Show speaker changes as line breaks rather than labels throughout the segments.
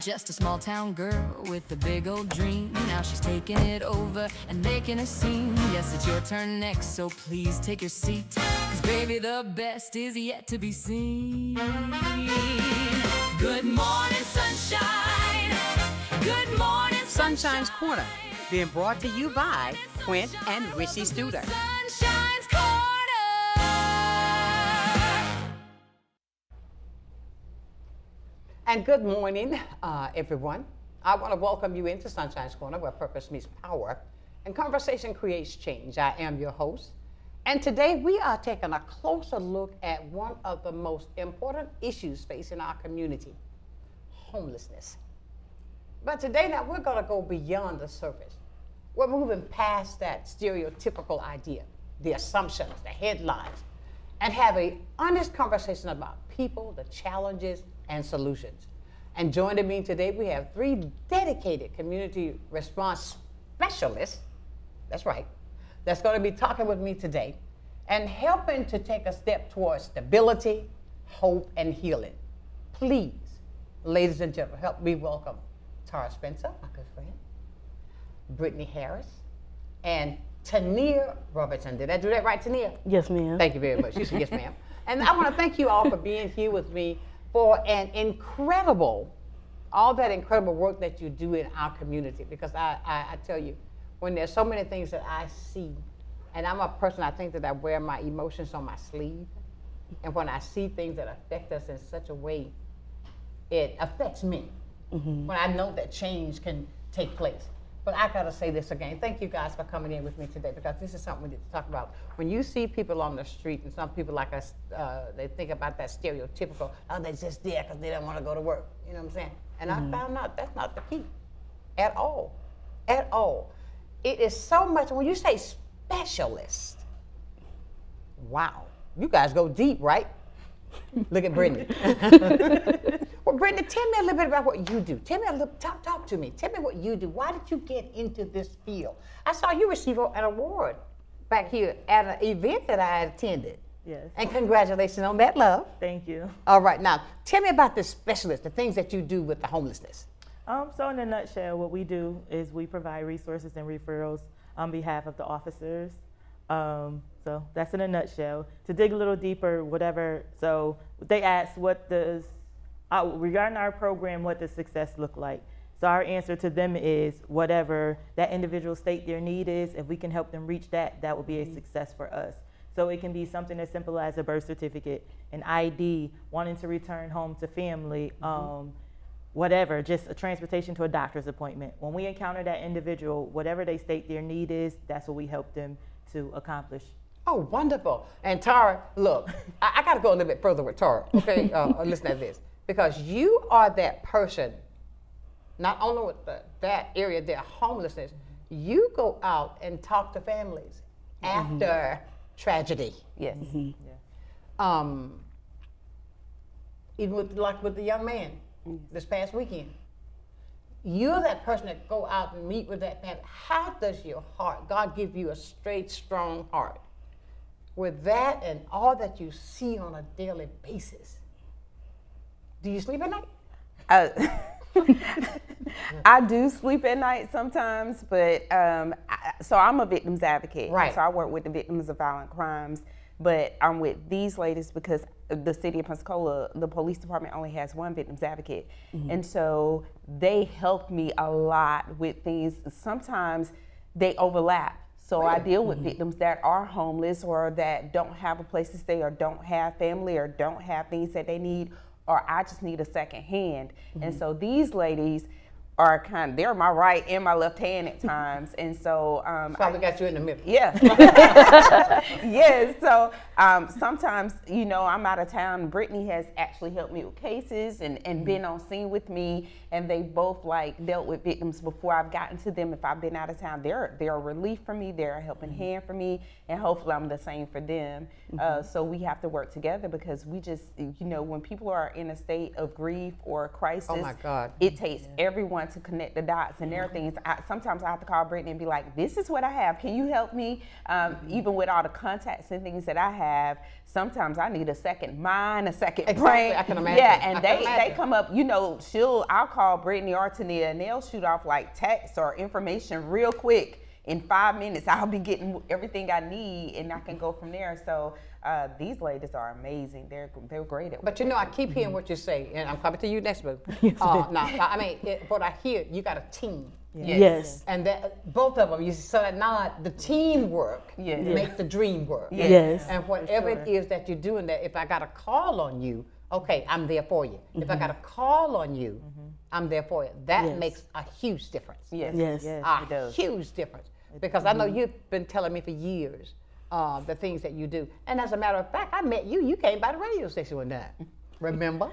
Just a small town girl with a big old dream. Now she's taking it over and making a scene. Yes, it's your turn next, so please take your seat. Cause baby, the best is yet to be seen. Good morning, sunshine. Good morning,
Sunshine's Corner, being brought to you by Quint and Richie Studer.
Sunshine's Corner.
And good morning, everyone. I want to welcome you into Sunshine's Corner, where purpose meets power and conversation creates change. I am your host. And today we are taking a closer look at one of the most important issues facing our community, homelessness. But today now we're going to go beyond the surface. We're moving past that stereotypical idea, the assumptions, the headlines, and have an honest conversation about people, the challenges, and solutions. And joining me today, we have three dedicated community response specialists, that's right, that's going to be talking with me today and helping to take a step towards stability, hope, and healing. Please, ladies and gentlemen, help me welcome Tara Spencer, my good friend, Brittney Harris, and Tanea Roberson. Did I do that right, Tanea?
Yes, ma'am.
Thank you very much. You said yes, ma'am. And I want to thank you all for being here with me for all that incredible work that you do in our community. Because I tell you, when there's so many things that I see, and I'm a person, I think that I wear my emotions on my sleeve. And when I see things that affect us in such a way, it affects me. Mm-hmm. When I know that change can take place. But I gotta say this again. Thank you guys for coming in with me today, because this is something we need to talk about. When you see people on the street, and some people like us, they think about that stereotypical, oh, they're just there because they don't want to go to work. You know what I'm saying? And I found out that's not the key at all. At all. It is so much, when you say specialist, wow, you guys go deep, right? Look at Brittney. Well, Brittney, tell me a little bit about what you do. Tell me a little, talk to me. Tell me what you do. Why did you get into this field? I saw you receive an award back here at an event that I attended.
Yes.
And congratulations on that, love.
Thank you.
All right, now, tell me about this specialist, the things that you do with the homelessness.
So in a nutshell, what we do is we provide resources and referrals on behalf of the officers. So that's in a nutshell. To dig a little deeper, whatever, so they asked regarding our program, what does success look like? So our answer to them is whatever that individual state their need is, if we can help them reach that, that will be a success for us. So it can be something as simple as a birth certificate, an ID, wanting to return home to family, whatever, just a transportation to a doctor's appointment. When we encounter that individual, whatever they state their need is, that's what we help them to accomplish.
Oh, wonderful. And Tara, look, I got to go a little bit further with Tara, okay? Listen to this. Because you are that person, not only with that area, their homelessness, you go out and talk to families after tragedy.
Yes.
Mm-hmm.
Yeah.
Even with the young man this past weekend. You're that person that go out and meet with that family. How does your heart, God give you a straight, strong heart, with that and all that you see on a daily basis? Do you sleep at night?
I do sleep at night sometimes, but so I'm a victims advocate.
Right.
So I work with the victims of violent crimes, but I'm with these ladies because the city of Pensacola, the police department only has one victims advocate. Mm-hmm. And so they help me a lot with things. Sometimes they overlap. So I deal with victims that are homeless or that don't have a place to stay or don't have family or don't have things that they need, or I just need a second hand. Mm-hmm. And so these ladies are they're my right and my left hand at times. And so
Probably got you in the middle.
Yeah. Yes. So sometimes, I'm out of town. Brittney has actually helped me with cases and been on scene with me. And they both dealt with victims before I've gotten to them. If I've been out of town, they're a relief for me. They're a helping hand for me. And hopefully I'm the same for them. So we have to work together because we just, when people are in a state of grief or crisis,
oh my God,
it takes everyone trying to connect the dots. And there are things, sometimes I have to call Brittney and be like, this is what I have. Can you help me? Even with all the contacts and things that I have, sometimes I need a second mind, a second brain.
I can imagine.
Yeah, and they come up, you know, I'll call Brittney or Tanea and they'll shoot off like text or information real quick. In 5 minutes, I'll be getting everything I need and I can go from there. So these ladies are amazing. They're great at.
But you know, I keep hearing what you say, and I'm coming to you next month. What I hear, you got a team.
Yes.
And that both of them, you said not the teamwork make the dream work.
Yes.
And whatever it is that you're doing, that if I got a call on you, okay, I'm there for you. If I got a call on you, I'm there for you. That makes a huge difference.
Yes.
It does. Huge difference. Because I know you've been telling me for years the things that you do. And as a matter of fact, I met you. You came by the radio station one time. Remember?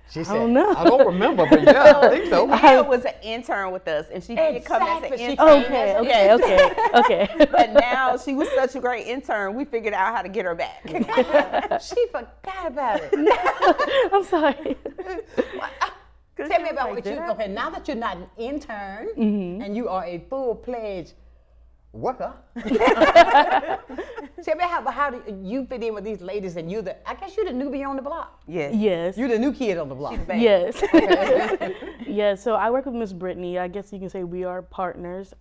She said,
I don't know.
I don't remember, but yeah, I think so.
Tanea was an intern with us, and she did come as an intern.
Okay.
But now she was such a great intern, we figured out how to get her back.
She forgot about it.
I'm sorry.
Tell me about what you, okay, now that you're not an intern and you are a full-fledged worker. Tell me how do you fit in with these ladies, and I guess you're the newbie on the block.
Yes.
You're the new kid on the block.
Yes. Yeah, so I work with Miss Brittney. I guess you can say we are partners.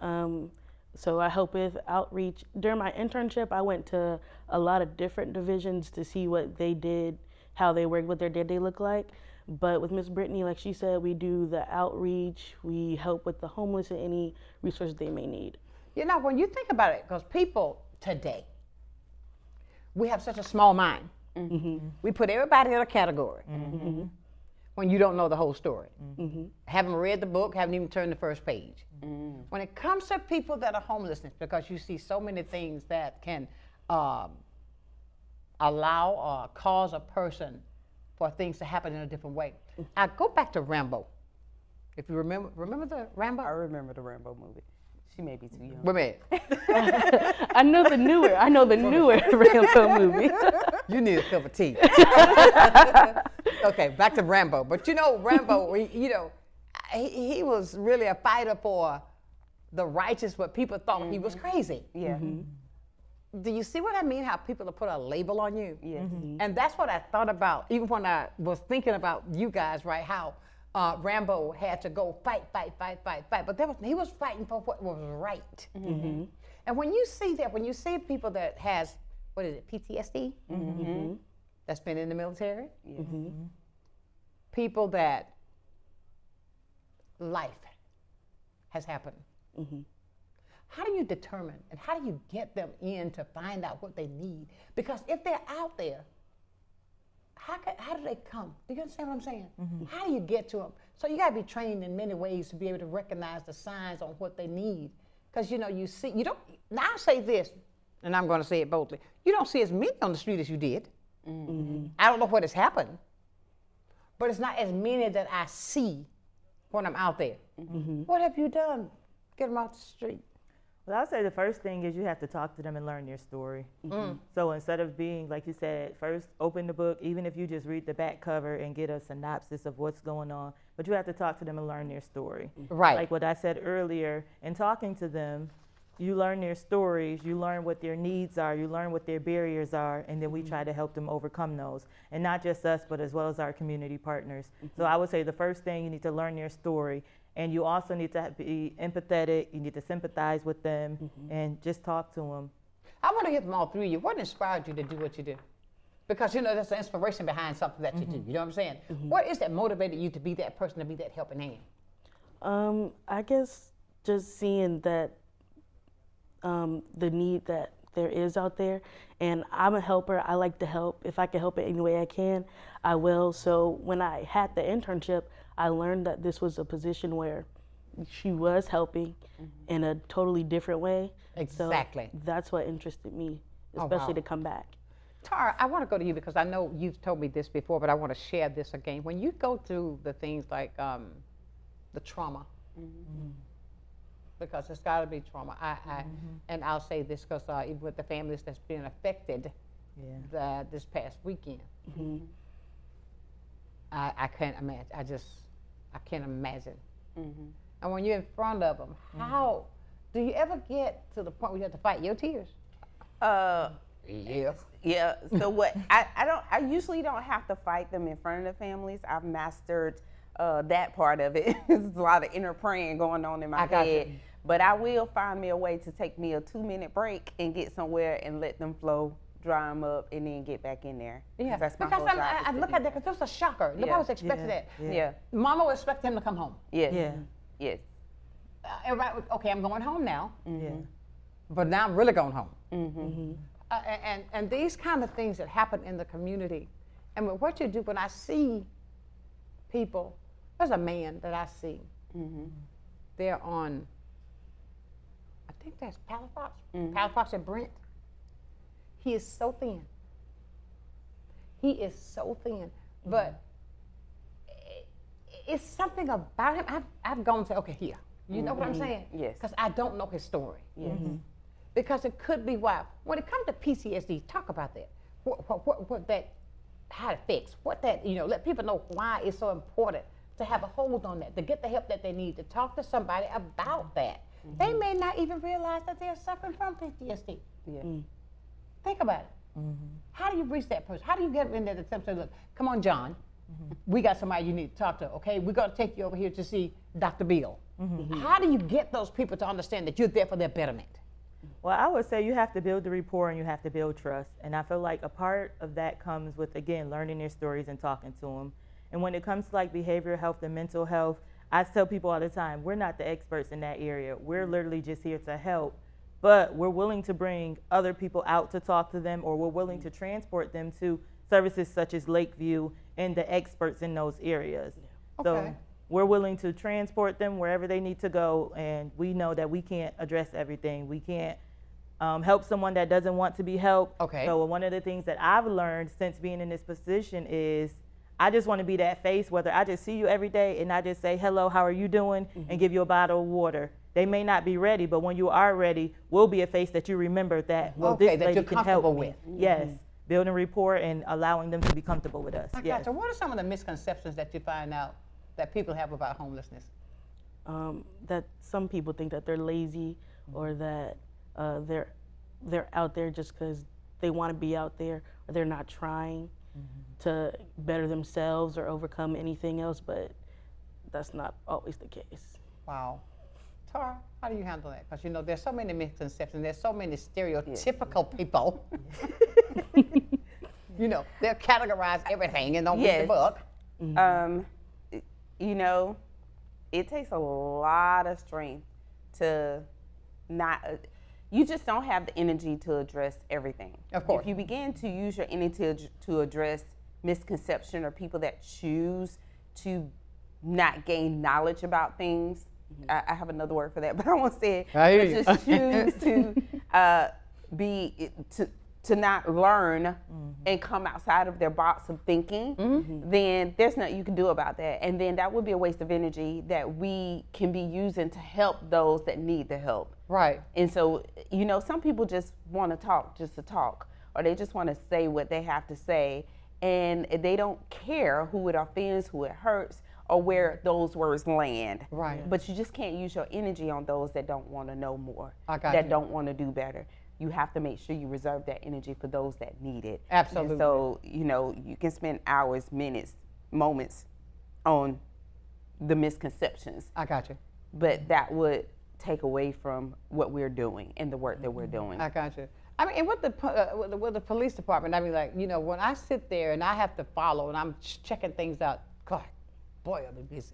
So I help with outreach. During my internship, I went to a lot of different divisions to see what they did, how they worked, what their day looked like. But with Miss Brittney, like she said, we do the outreach. We help with the homeless and any resources they may need.
You know, when you think about it, because people today, we have such a small mind. We put everybody in a category when you don't know the whole story. Haven't read the book, haven't even turned the first page. When it comes to people that are homeless, because you see so many things that can allow or cause a person for things to happen in a different way. I go back to Rambo. If you remember the Rambo?
I remember the Rambo movie. She may be too young.
Wait a minute.
I know the newer Rambo movie.
You need a cup of tea. Okay, back to Rambo. But you know, Rambo, he was really a fighter for the righteous, but people thought he was crazy.
Yeah.
Do you see what I mean? How people have put a label on you?
Yes.
And that's what I thought about, even when I was thinking about you guys, right? How Rambo had to go fight. But he was fighting for what was right. And when you see that, when you see people that has, what is it, PTSD? That's been in the military? People that life has happened. How do you determine and how do you get them in to find out what they need? Because if they're out there, how do they come? Do you understand what I'm saying? How do you get to them? So you got to be trained in many ways to be able to recognize the signs on what they need. Because you don't, now I'll say this, and I'm going to say it boldly. You don't see as many on the street as you did. I don't know what has happened, but it's not as many that I see when I'm out there. What have you done? Get them off the street.
Well, I'd say the first thing is you have to talk to them and learn their story. So instead of being, like you said, first open the book, even if you just read the back cover and get a synopsis of what's going on, but you have to talk to them and learn their story.
Right.
Like what I said earlier, in talking to them, you learn their stories, you learn what their needs are, you learn what their barriers are, and then we try to help them overcome those. And not just us, but as well as our community partners. So I would say the first thing, you need to learn their story. And you also need to be empathetic. You need to sympathize with them and just talk to them.
I want to hear from all three of you. What inspired you to do what you do? Because, there's an inspiration behind something that you do. You know what I'm saying? What is that motivated you to be that person, to be that helping hand?
I guess just seeing that the need that there is out there. And I'm a helper. I like to help. If I can help it any way I can, I will. So when I had the internship, I learned that this was a position where she was helping in a totally different way.
Exactly.
So that's what interested me, especially to come back.
Tara, I want to go to you because I know you've told me this before, but I want to share this again. When you go through the things like the trauma, because it's got to be trauma. And I'll say this because even with the families that's been affected this past weekend, I can't imagine. I can't imagine and when you're in front of them, how do you ever get to the point where you have to fight your tears? Yeah.
Yeah. So what I usually don't have to fight them in front of the families. I've mastered that part of it. There's a lot of inner praying going on in my head. But I will find me a way to take me a 2-minute break and get somewhere and let them flow, dry them up, and then get back in there.
Yeah.
That's my
Because
whole job
I look at that because it was a shocker. Nobody was expecting that.
Yeah.
Mama would expect him to come home.
Yes.
Yeah.
Yes.
Everybody, okay, I'm going home now.
Yeah.
But now I'm really going home. And these kind of things that happen in the community, and with what you do, when I see people, there's a man that I see. They're on, I think that's Palafox, Palafox and Brent. He is so thin. He is so thin, but it's something about him. I've gone to, okay, here. You know what I'm saying?
Yes.
Because I don't know his story.
Yes.
Because it could be why. When it comes to PTSD, talk about that. What that, how it affects, what that, let people know why it's so important to have a hold on that, to get the help that they need, to talk to somebody about that. They may not even realize that they're suffering from PTSD.
Yeah.
Think about it. How do you reach that person? How do you get them in there to say, look, come on, John, we got somebody you need to talk to, okay? We're going to take you over here to see Dr. Bill. How do you get those people to understand that you're there for their betterment?
Well, I would say you have to build the rapport and you have to build trust. And I feel like a part of that comes with, again, learning their stories and talking to them. And when it comes to like behavioral health and mental health, I tell people all the time, we're not the experts in that area. We're literally just here to help. But we're willing to bring other people out to talk to them, or we're willing to transport them to services such as Lakeview and the experts in those areas.
Okay.
So we're willing to transport them wherever they need to go, and we know that we can't address everything. We can't help someone that doesn't want to be helped.
Okay.
So one of the things that I've learned since being in this position is I just want to be that face, whether I just see you every day and I just say, hello, how are you doing, and give you a bottle of water. They may not be ready, but when you are ready, we'll be a face that you remember that, well,
Okay,
this
that
lady
you're
can help
comfortable
me.
with.
Yes, building rapport and allowing them to be comfortable with us.
I
Yes.
gotcha. What are some of the misconceptions that you find out that people have about homelessness?
That some people think that they're lazy, or that they're out there just because they want to be out there, or they're not trying to better themselves or overcome anything else, but that's not always the case.
Wow. Tara, how do you handle that? Because there's so many misconceptions, there's so many stereotypical people. They'll categorize everything and don't read the book.
It takes a lot of strength to not, you just don't have the energy to address everything.
Of course.
If you begin to use your energy to address misconception or people that choose to not gain knowledge about things, I have another word for that, but I won't say it.
I hear you.
Just choose to not learn and come outside of their box of thinking, then there's nothing you can do about that. And then that would be a waste of energy that we can be using to help those that need the help.
Right.
And so, some people just want to talk just to talk, or they just want to say what they have to say, and they don't care who it offends, who it hurts, or where those words land.
Right.
But you just can't use your energy on those that don't want to know more,
I got
that
you.
don't want to do better. You have to make sure you reserve that energy for those that need it.
Absolutely.
And so, you can spend hours, minutes, moments on the misconceptions,
I got you.
but that would take away from what we're doing and the work that we're doing.
I got you. I mean, and with the police department, I mean, like, when I sit there and I have to follow and I'm checking things out, God, boy, are they busy.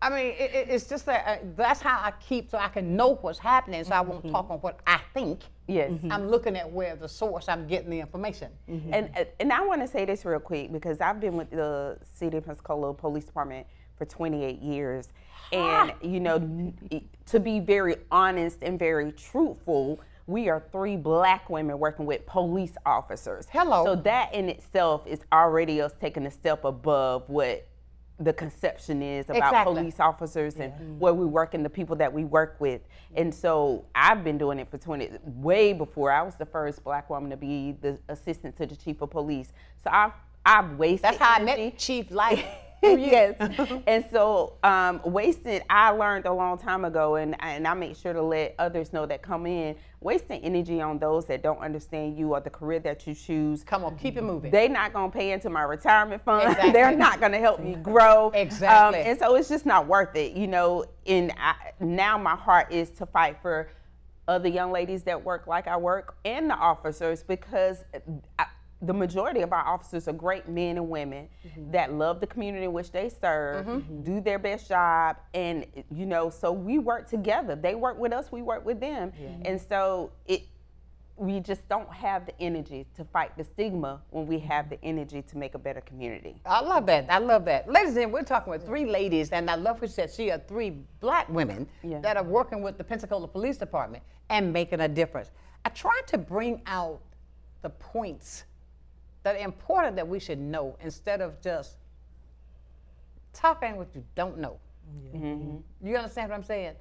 I mean, it's just that that's how I keep, so I can know what's happening, so I won't talk on what I think.
Yes.
I'm looking at where the source, I'm getting the information.
And I want to say this real quick, because I've been with the City of Pensacola Police Department for 28 years. And, to be very honest and very truthful, we are 3 Black women working with police officers.
Hello.
So that in itself is already us taking a step above what the conception is about
Exactly.
police officers and where we work and the people that we work with. And so I've been doing it for way before. I was the first Black woman to be the assistant to the chief of police. So I've wasted
That's how I
energy.
met Chief Light.
Yes. And so wasting, I learned a long time ago, and I make sure to let others know that come in, wasting energy on those that don't understand you or the career that you choose.
Come on, keep it moving.
They're not going to pay into my retirement fund.
Exactly.
They're not going to help me grow.
Exactly.
And so it's just not worth it, you know. And now my heart is to fight for other young ladies that work like I work and the officers, because the majority of our officers are great men and women that love the community in which they serve, do their best job, and you know, so we work together. They work with us, we work with them, and so we just don't have the energy to fight the stigma when we have the energy to make a better community.
I love that. I love that. Ladies and gentlemen, we're talking with three ladies, and I love what you said. She are three black women that are working with the Pensacola Police Department and making a difference. I tried to bring out the points that are important that we should know instead of just talking what you don't know. You understand what I'm saying?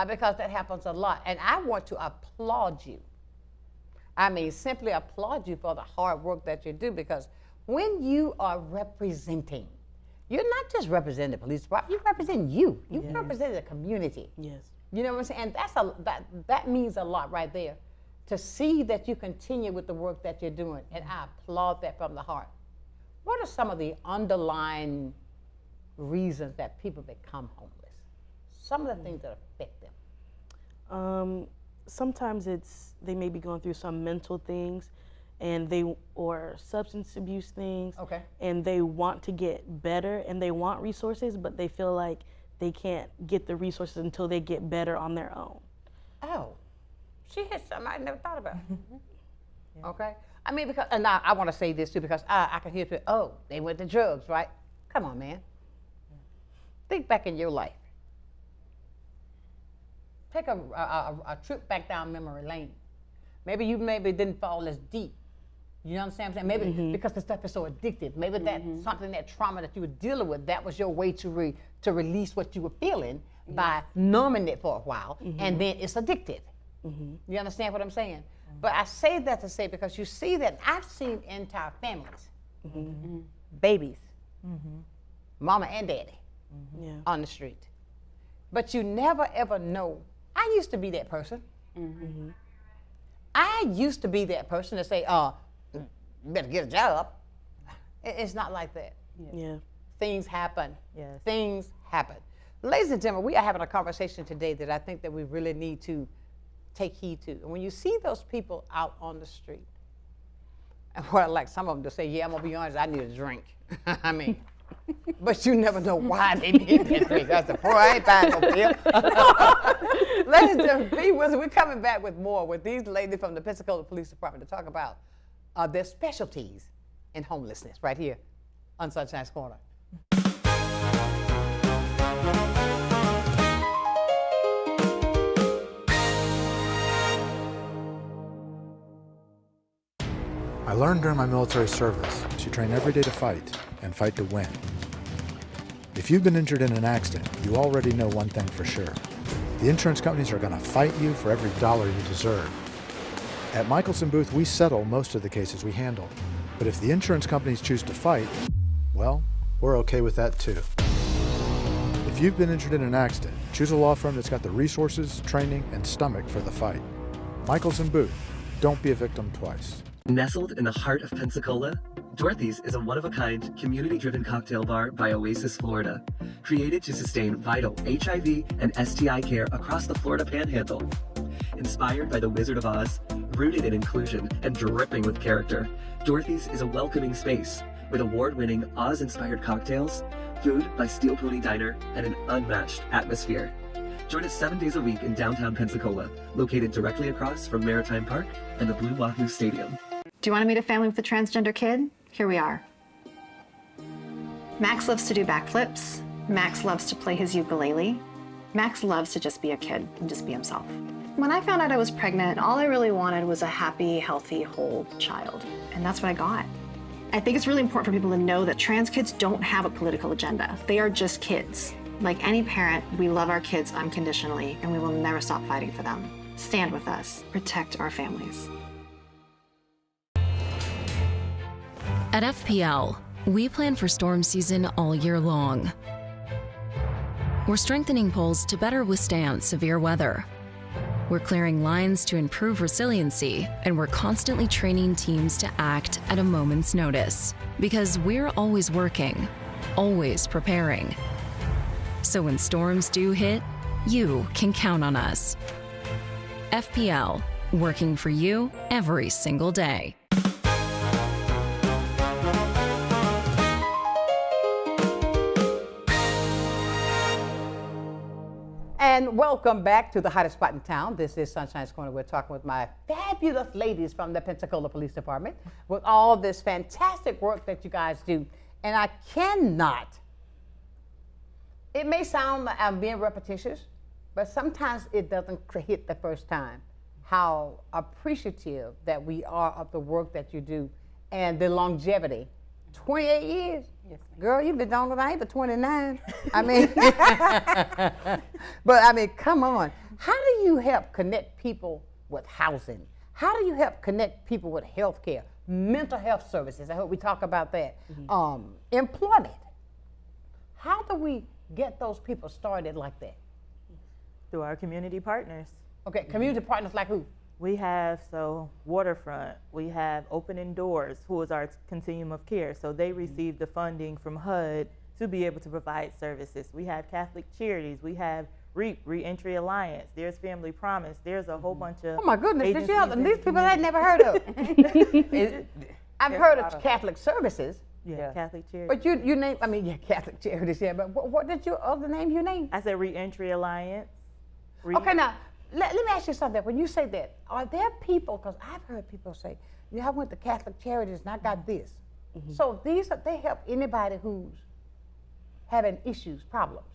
Because that happens a lot. And I want to applaud you. I mean, simply applaud you for the hard work that you do, because when you are representing, you're not just representing the police department, you represent you. You represent the community.
Yes.
You know what I'm saying? And that means a lot right there, to see that you continue with the work that you're doing. And I applaud that from the heart. What are some of the underlying reasons that people become homeless? Some of the things that affect them.
Sometimes they may be going through some mental things, or substance abuse things.
Okay.
And they want to get better, and they want resources, but they feel like they can't get the resources until they get better on their own.
Oh, she hit something I never thought about. Okay. I mean, because, and I want to say this too, because I can hear people, oh, they went to drugs, right? Come on, man. Think back in your life. Take a trip back down memory lane. Maybe you didn't fall as deep. You understand what I'm saying? Maybe because the stuff is so addictive. Maybe that's something, that trauma that you were dealing with, that was your way to release what you were feeling by numbing it for a while, and then it's addictive. You understand what I'm saying? But I say that to say, because you see that I've seen entire families, babies, mama and daddy, on the street. But you never ever know. I used to be that person. I used to be that person to say, you better get a job. It's not like that. Things happen. Things happen. Ladies and gentlemen, we are having a conversation today that I think that we really need to take heed to. And when you see those people out on the street, and what, like some of them to say, yeah, I'm gonna be honest, I need a drink. I mean, but you never know why they need that drink. That's the point. I ain't buying no pill. Ladies and gentlemen, be with us. We're coming back with more with these ladies from the Pensacola Police Department to talk about their specialties in homelessness right here on Sunshine's Corner.
I learned during my military service to train every day to fight and fight to win. If you've been injured in an accident, you already know one thing for sure. The insurance companies are going to fight you for every dollar you deserve. At Michelson Booth, we settle most of the cases we handle. But if the insurance companies choose to fight, well, we're okay with that too. If you've been injured in an accident, choose a law firm that's got the resources, training, and stomach for the fight. Michelson Booth. Don't be a victim twice.
Nestled in the heart of Pensacola, Dorothy's is a one-of-a-kind, community-driven cocktail bar by Oasis, Florida, created to sustain vital HIV and STI care across the Florida Panhandle. Inspired by the Wizard of Oz, rooted in inclusion, and dripping with character, Dorothy's is a welcoming space with award-winning Oz-inspired cocktails, food by Steel Pony Diner, and an unmatched atmosphere. Join us 7 days a week in downtown Pensacola, located directly across from Maritime Park and the Blue Wahoo Stadium.
Do you want to meet a family with a transgender kid? Here we are. Max loves to do backflips. Max loves to play his ukulele. Max loves to just be a kid and just be himself. When I found out I was pregnant, all I really wanted was a happy, healthy, whole child. And that's what I got. I think it's really important for people to know that trans kids don't have a political agenda. They are just kids. Like any parent, we love our kids unconditionally, and we will never stop fighting for them. Stand with us. Protect our families.
At FPL,
We plan for storm season all year long. We're strengthening poles to better withstand severe weather. We're clearing lines to improve resiliency, and we're constantly training teams to act at a moment's notice. Because we're always working, always preparing. So when storms do hit, you can count on us. FPL, working for you every single day.
And welcome back to the hottest spot in town. This is Sunshine's Corner. We're talking with my fabulous ladies from the Pensacola Police Department with all this fantastic work that you guys do. And I cannot, it may sound like I'm being repetitious, but sometimes it doesn't hit the first time how appreciative that we are of the work that you do and the longevity. 28 years.
Yes,
girl, you've been longer than I ain't but 29. I mean, but I mean, come on. How do you help connect people with housing? How do you help connect people with health care, mental health services? I hope we talk about that. Employment. How do we get those people started like that?
Through our community partners.
Okay, community partners like who?
We have, Waterfront, we have Opening Doors, who is our continuum of care. So they receive the funding from HUD to be able to provide services. We have Catholic Charities, we have REAP, Reentry Alliance, there's Family Promise, there's a whole bunch of
Oh my goodness, did you have
agencies
these
and
people I had never heard of? I've heard of Catholic Services.
Yeah, Catholic Charities.
But you name, I mean, yeah, Catholic Charities, yeah, but what did your other name you name?
I said Reentry Alliance.
Okay, now, let me ask you something. When you say that, are there people, because I've heard people say, I went to Catholic Charities and I got this. So they help anybody who's having issues, problems.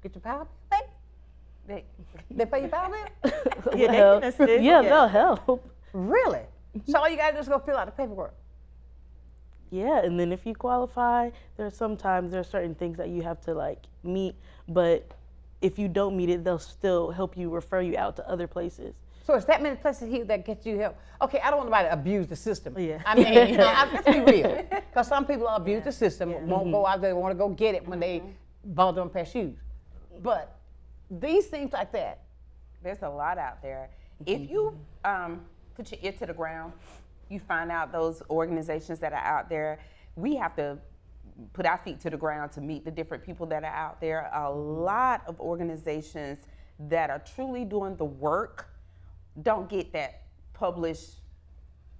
Get your power bill? They pay your power bill?
Yeah, they can assist.
Yeah, they'll help.
Really? So all you gotta do is go fill out the paperwork.
Yeah, and then if you qualify, there's certain things that you have to meet, but if you don't meet it, they'll still help you, refer you out to other places.
So it's that many places here that get you help. Okay, I don't want nobody to abuse the system.
Yeah.
I mean, let's be real. Because some people abuse the system, won't go out there, want to go get it when they bought them a pair of shoes. But these things like that.
There's a lot out there. If you put your ear to the ground, you find out those organizations that are out there, we have to put our feet to the ground to meet the different people that are out there. A lot of organizations that are truly doing the work don't get that published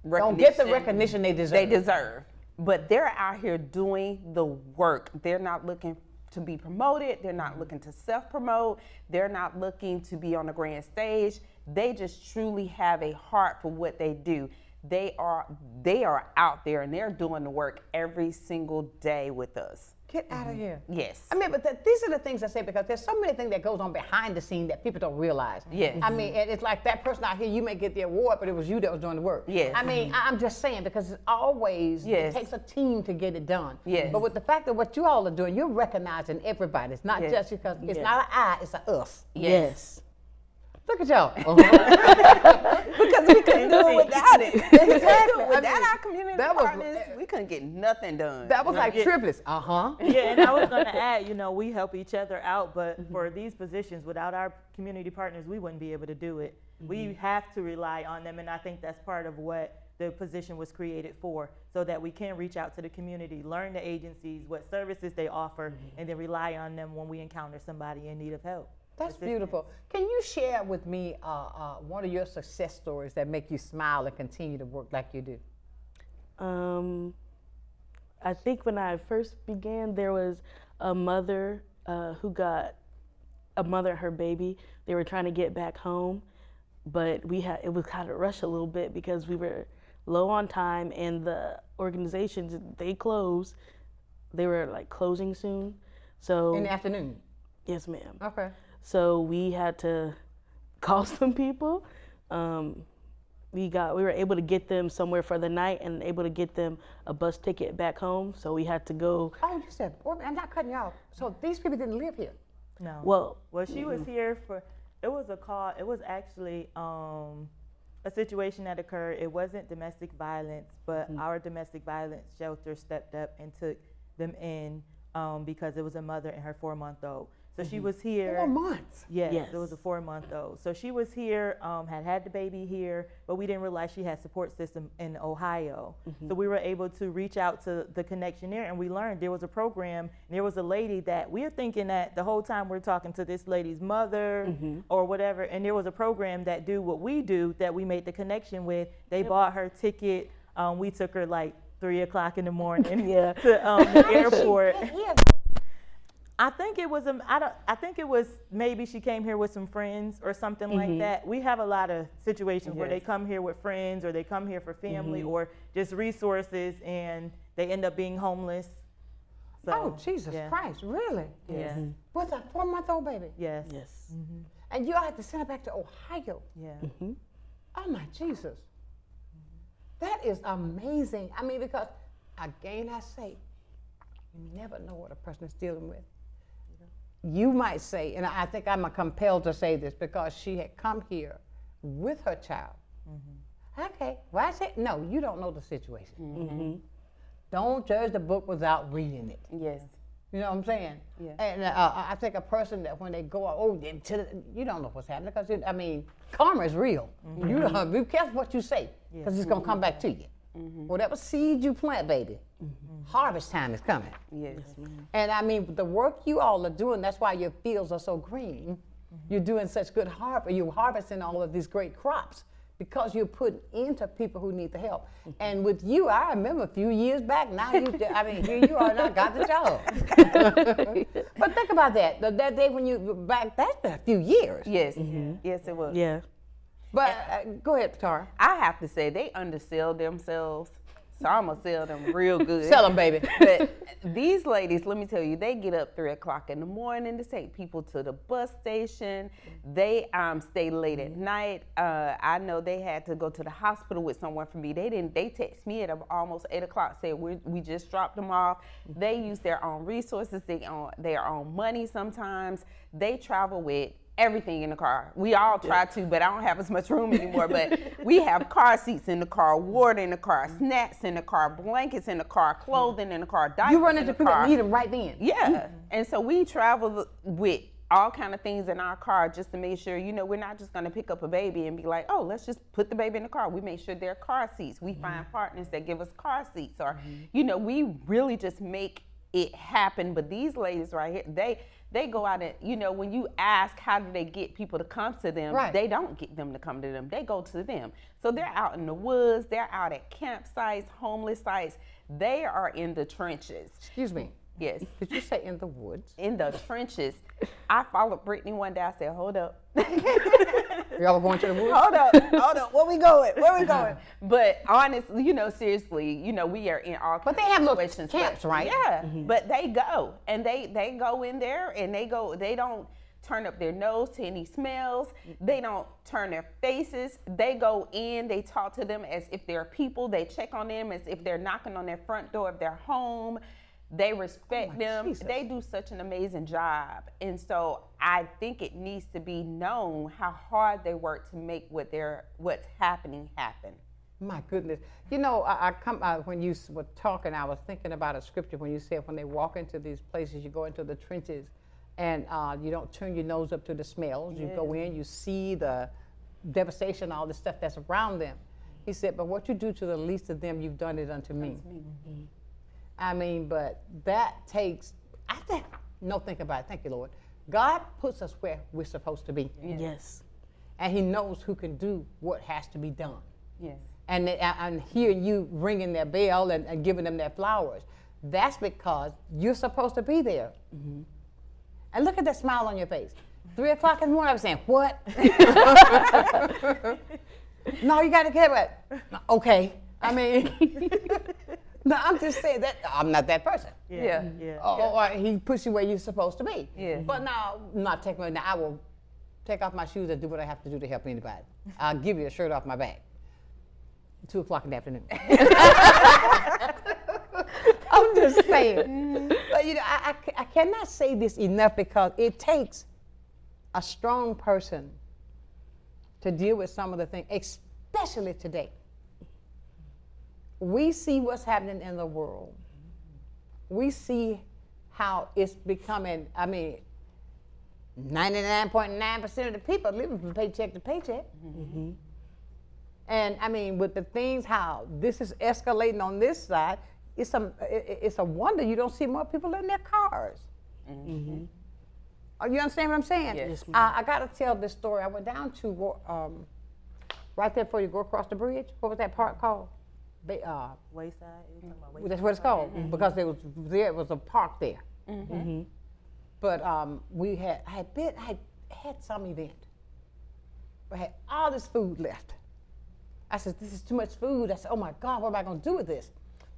recognition.
Don't get the recognition they deserve.
But they're out here doing the work. They're not looking to be promoted. They're not looking to self-promote. They're not looking to be on the grand stage. They just truly have a heart for what they do. They are out there and they're doing the work every single day with us.
Get out of here.
Yes.
I mean, but these are the things I say because there's so many things that goes on behind the scene that people don't realize.
Yes.
I mean, it's like that person out here, you may get the award, but it was you that was doing the work.
Yes.
I mean, I'm just saying because it's always, it takes a team to get it done.
Yes.
But with the fact that what you all are doing, you're recognizing everybody. It's not just because, it's not an I, it's a us.
Yes.
Look at y'all.
Because we couldn't do it without it.
Exactly.
Without our community partners, we couldn't get nothing done.
That was like triplets.
Yeah, and I was going to add, we help each other out, but for these positions, without our community partners, we wouldn't be able to do it. We have to rely on them, and I think that's part of what the position was created for, so that we can reach out to the community, learn the agencies, what services they offer, and then rely on them when we encounter somebody in need of help.
That's beautiful. Can you share with me one of your success stories that make you smile and continue to work like you do?
I think when I first began, there was a mother who got her baby. They were trying to get back home, but it was kind of rushed a little bit because we were low on time and the organizations, they closed. They were closing soon. So
in the afternoon?
Yes, ma'am.
Okay.
So we had to call some people. We were able to get them somewhere for the night and able to get them a bus ticket back home. So we had to go.
Oh, you said, I'm not cutting you off. So these people didn't live here?
No. Well, she was here for, it was a call, it was actually a situation that occurred. It wasn't domestic violence, but our domestic violence shelter stepped up and took them in because it was a mother and her 4-month-old. So she was here.
4 months?
Yes,
Yes.
it was a 4-month-old. So she was here, had the baby here, but we didn't realize she had support system in Ohio. So we were able to reach out to the connection there, and we learned there was a program, and there was a lady that we were thinking that the whole time we're talking to this lady's mother or whatever, and there was a program that do what we do that we made the connection with. They bought her ticket. We took her like 3 o'clock in the morning to the airport. I think it was I think it was maybe she came here with some friends or something like that. We have a lot of situations where they come here with friends or they come here for family or just resources and they end up being homeless. So,
Oh, Jesus Christ, really?
Yeah.
With a 4-month-old baby?
Yes.
Yes.
And you all had to send her back to Ohio?
Yeah.
Oh my Jesus. That is amazing. I mean, because again, I say, you never know what a person is dealing with. You might say, and I think I'm compelled to say this because she had come here with her child. Okay, well I say, no, you don't know the situation. Don't judge the book without reading it.
Yes.
You know what I'm saying?
Yeah.
And I think a person that when they go out, you don't know what's happening because, I mean, karma is real. You don't, be careful what you say because it's going to come back to you. Whatever seed you plant, baby, harvest time is coming.
Yes.
And I mean, the work you all are doing, that's why your fields are so green. You're doing such good harvest. You're harvesting all of these great crops because you're putting into people who need the help. And with you, I remember a few years back, now I mean, here you are now, got the job. But think about that. That day when you were back, that's been a few years.
Yes. Yes, it was.
Yeah.
But go ahead, Tara.
I have to say, they undersell themselves. So I'm going to sell them real good.
Sell them, baby.
But these ladies, let me tell you, they get up 3 o'clock in the morning to take people to the bus station. They stay late at night. I know they had to go to the hospital with someone for me. They text me at almost 8 o'clock, said we just dropped them off. They use their own resources, their own money sometimes. They travel with everything in the car. We all try to, but I don't have as much room anymore. But we have car seats in the car, water in the car, snacks in the car, blankets in the car, clothing in the car, diapers
You run
in
into
the
people
car.
that need them right then.
Yeah. And so we travel with all kind of things in our car just to make sure, we're not just going to pick up a baby and be like, oh, let's just put the baby in the car. We make sure they're car seats. We find partners that give us car seats, or, we really just make it happen. But these ladies right here, they go out and, when you ask how do they get people to come to them, they don't get them to come to them. They go to them. So they're out in the woods. They're out at campsites, homeless sites. They are in the trenches.
Excuse me.
Yes.
Did you say in the woods?
In the trenches. I followed Brittney one day. I said, hold up.
Y'all going to the woods?
Hold up. Where we going? But honestly, seriously, we are in all kinds
But they have
of
little
situations.
camps, right?
Yeah, but they go, and they go in there, and they don't turn up their nose to any smells. They don't turn their faces. They go in, they talk to them as if they're people. They check on them as if they're knocking on their front door of their home. They respect them.
Jesus.
They do such an amazing job. And so I think it needs to be known how hard they work to make what's happening happen.
My goodness. When you were talking, I was thinking about a scripture when you said when they walk into these places, you go into the trenches and you don't turn your nose up to the smells. You go in, you see the devastation, all the stuff that's around them. He said, but what you do to the least of them, you've done it unto me. I mean, but that takes, think about it. Thank you, Lord. God puts us where we're supposed to be.
Yes.
And he knows who can do what has to be done.
Yes.
And hearing you ringing their bell and giving them their flowers, that's because you're supposed to be there. And look at that smile on your face. 3 o'clock in the morning, I was saying, what? No, you got to get it. Okay. I mean, no, I'm just saying that I'm not that person.
Yeah.
Or he puts you where you're supposed to be.
Yeah.
But now, I will take off my shoes and do what I have to do to help anybody. I'll give you a shirt off my back. 2 o'clock in the afternoon. I'm just saying. But I cannot say this enough because it takes a strong person to deal with some of the things, especially today. We see what's happening in the world. We see how it's becoming, 99.9% of the people living from paycheck to paycheck.
Mm-hmm.
And with the things, how this is escalating on this side, it's a wonder you don't see more people in their cars.
Mm-hmm.
You understand what I'm saying?
Yes.
I got to tell this story. I went down to right there before you go across the bridge. What was that park called?
Wayside. You talking about Wayside?
That's what it's called, because there was a park there.
Mm-hmm.
But I had some event. I had all this food left. I said, this is too much food. I said, oh my God, what am I going to do with this?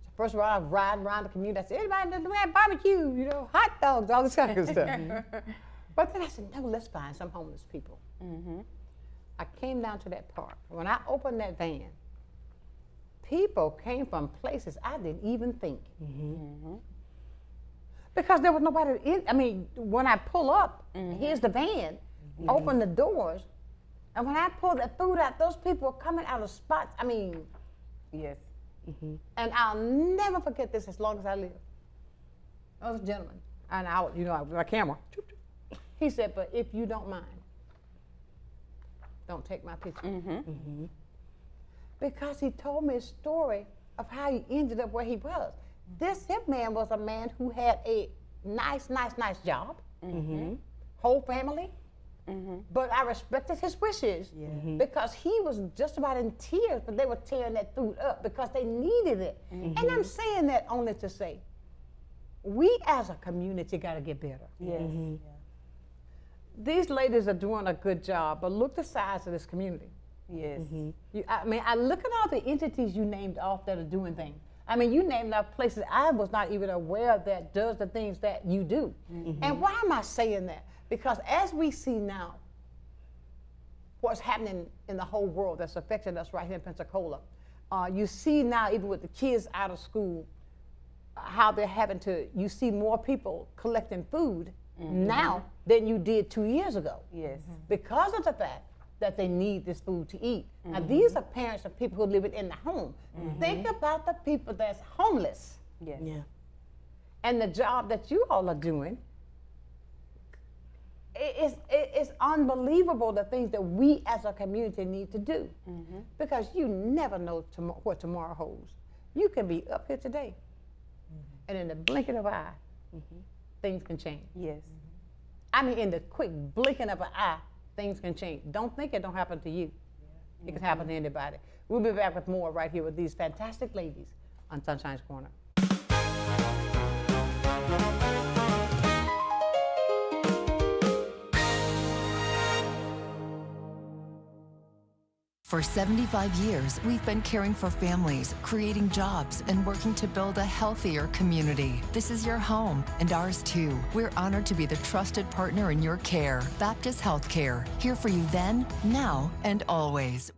So first of all, I was riding around the community. I said, anybody have barbecue, hot dogs, all this kind of stuff. But then I said, no, let's find some homeless people. I came down to that park. When I opened that van, people came from places I didn't even think. Because there was nobody in. When I pull up, here's the van, open the doors, and when I pull that food out, those people are coming out of spots.
Yes.
And I'll never forget this as long as I live. There was a gentleman, and I, with my camera. He said, but if you don't mind, don't take my picture. Because he told me a story of how he ended up where he was. This man was a man who had a nice job, whole family, but I respected his wishes because he was just about in tears, but they were tearing that food up because they needed it. And I'm saying that only to say, we as a community got to get better.
Yes.
These ladies are doing a good job, but look the size of this community.
Yes.
I look at all the entities you named off that are doing things. You named off places I was not even aware of that does the things that you do. And why am I saying that? Because as we see now, what's happening in the whole world that's affecting us right here in Pensacola, you see now, even with the kids out of school, how they're you see more people collecting food now than you did 2 years ago.
Yes.
Because of the fact that they need this food to eat. Now, these are parents of people who live in the home. Think about the people that's homeless.
Yes.
Yeah.
And the job that you all are doing, it's unbelievable the things that we as a community need to do. Because you never know what tomorrow holds. You can be up here today, and in the blinking of an eye, things can change.
Yes.
In the quick blinking of an eye, things can change. Don't think it don't happen to you. It can happen to anybody. We'll be back with more right here with these fantastic ladies on Sunshine's Corner.
For 75 years, we've been caring for families, creating jobs, and working to build a healthier community. This is your home, and ours too. We're honored to be the trusted partner in your care. Baptist Healthcare, here for you then, now, and always.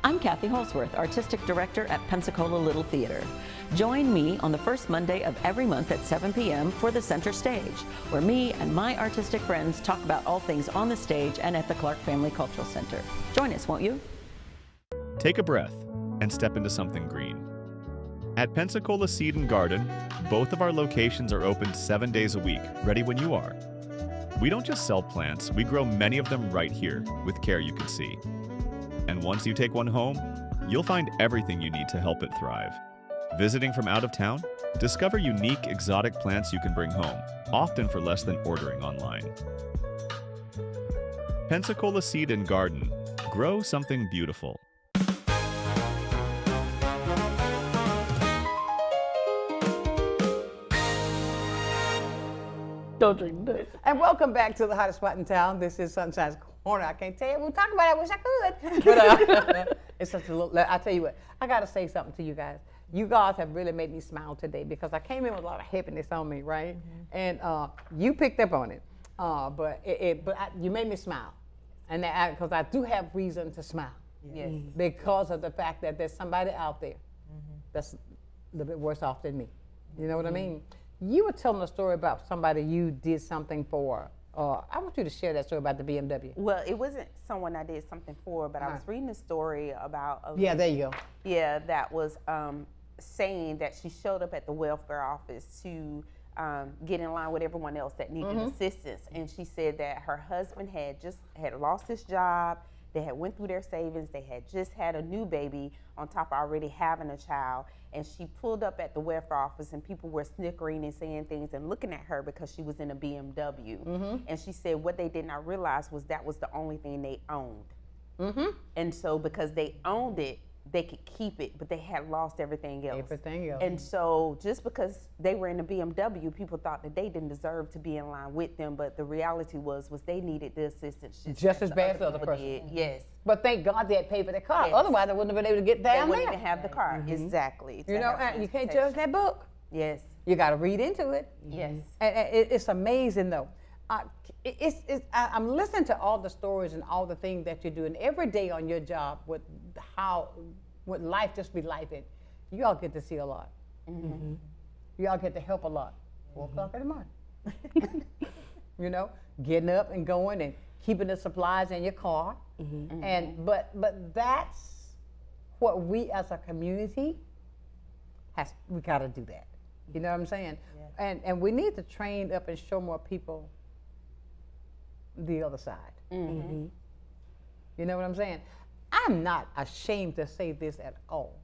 I'm Kathy Holsworth, Artistic Director at Pensacola Little Theater. Join me on the first Monday of every month at 7 p.m. for the Center Stage, where me and my artistic friends talk about all things on the stage and at the Clark Family Cultural Center. Join us, won't you?
Take a breath and step into something green. At Pensacola Seed and Garden, both of our locations are open 7 days a week, ready when you are. We don't just sell plants, we grow many of them right here with care you can see. And once you take one home, you'll find everything you need to help it thrive. Visiting from out of town? Discover unique exotic plants you can bring home, often for less than ordering online. Pensacola Seed and Garden. Grow something beautiful.
Don't drink this.
And welcome back to the hottest spot in town. This is Sunshine's Corner. I can't tell you. We'll talk about it. I wish I could. But it's such a little, I tell you what, I got to say something to you guys. You guys have really made me smile today because I came in with a lot of happiness on me, right? And you picked up on it. But you made me smile. And because I do have reason to smile.
Yes.
Because of the fact that there's somebody out there that's a little bit worse off than me. You know what I mean? You were telling a story about somebody you did something for. I want you to share that story about the BMW.
Well, it wasn't someone I did something for, but I was reading a story about a
Yeah, there you go.
Yeah, that was saying that she showed up at the welfare office to get in line with everyone else that needed assistance. And she said that her husband had lost his job. They had went through their savings. They had just had a new baby on top of already having a child. And she pulled up at the welfare office and people were snickering and saying things and looking at her because she was in a BMW. And she said what they did not realize was that was the only thing they owned. And so because they owned it, they could keep it, but they had lost everything else.
Everything else.
And so just because they were in a BMW, people thought that they didn't deserve to be in line with them, but the reality was they needed the assistance
just as bad as the other
people
person.
did. Yes.
But thank God they had paid for the car.
Yes.
Otherwise, they wouldn't have been able to get
They
down
wouldn't
there.
even have the car. Exactly.
You know, and you can't judge that book.
Yes.
You got to read into it.
Yes.
And it's amazing, though. I'm listening to all the stories and all the things that you're doing every day on your job with life just be life in. You all get to see a lot. You all get to help a lot. 4 o'clock in the morning. You know, getting up and going and keeping the supplies in your car. And but that's what we as a community we got to do that. You know what I'm saying? Yeah. And we need to train up and show more people the other side. You know what I'm saying? I'm not ashamed to say this at all.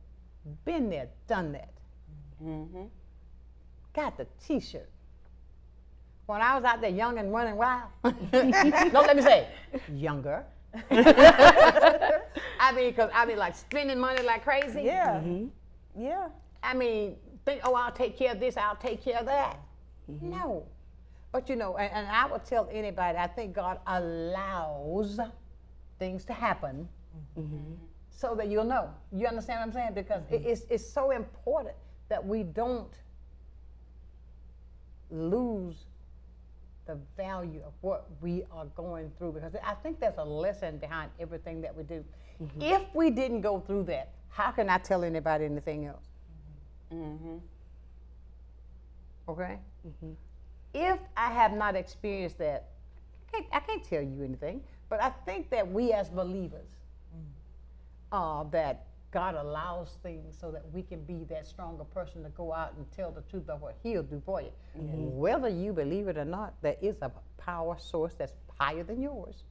Been there, done that. Got the T-shirt. When I was out there young and running wild, no, let me say, younger. I mean, like spending money like crazy.
Yeah. Yeah.
I mean, think, oh, I'll take care of this, I'll take care of that. No. But you know, and I would tell anybody, I think God allows things to happen so that you'll know. You understand what I'm saying? Because it's so important that we don't lose the value of what we are going through, because I think there's a lesson behind everything that we do. If we didn't go through that, how can I tell anybody anything else? Okay? If I have not experienced that, I can't tell you anything, but I think that we as believers, that God allows things so that we can be that stronger person to go out and tell the truth of what He'll do for you. Whether you believe it or not, there is a power source that's higher than yours.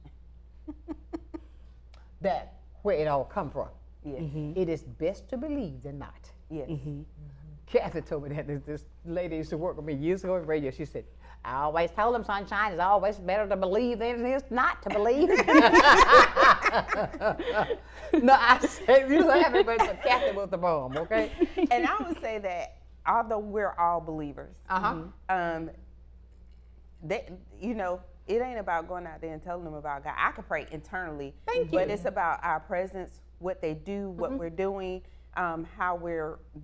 That where it all come from.
Yes.
It is best to believe than not.
Yes.
Kathy told me that this lady used to work with me years ago in radio. She said, I always told them, Sunshine, it's always better to believe than it is not to believe. No, I said, you laughing, but Kathy was the bomb, okay?
And I would say that although we're all believers, you know, it ain't about going out there and telling them about God. I can pray internally, but it's about our presence, what they do, what we're doing, how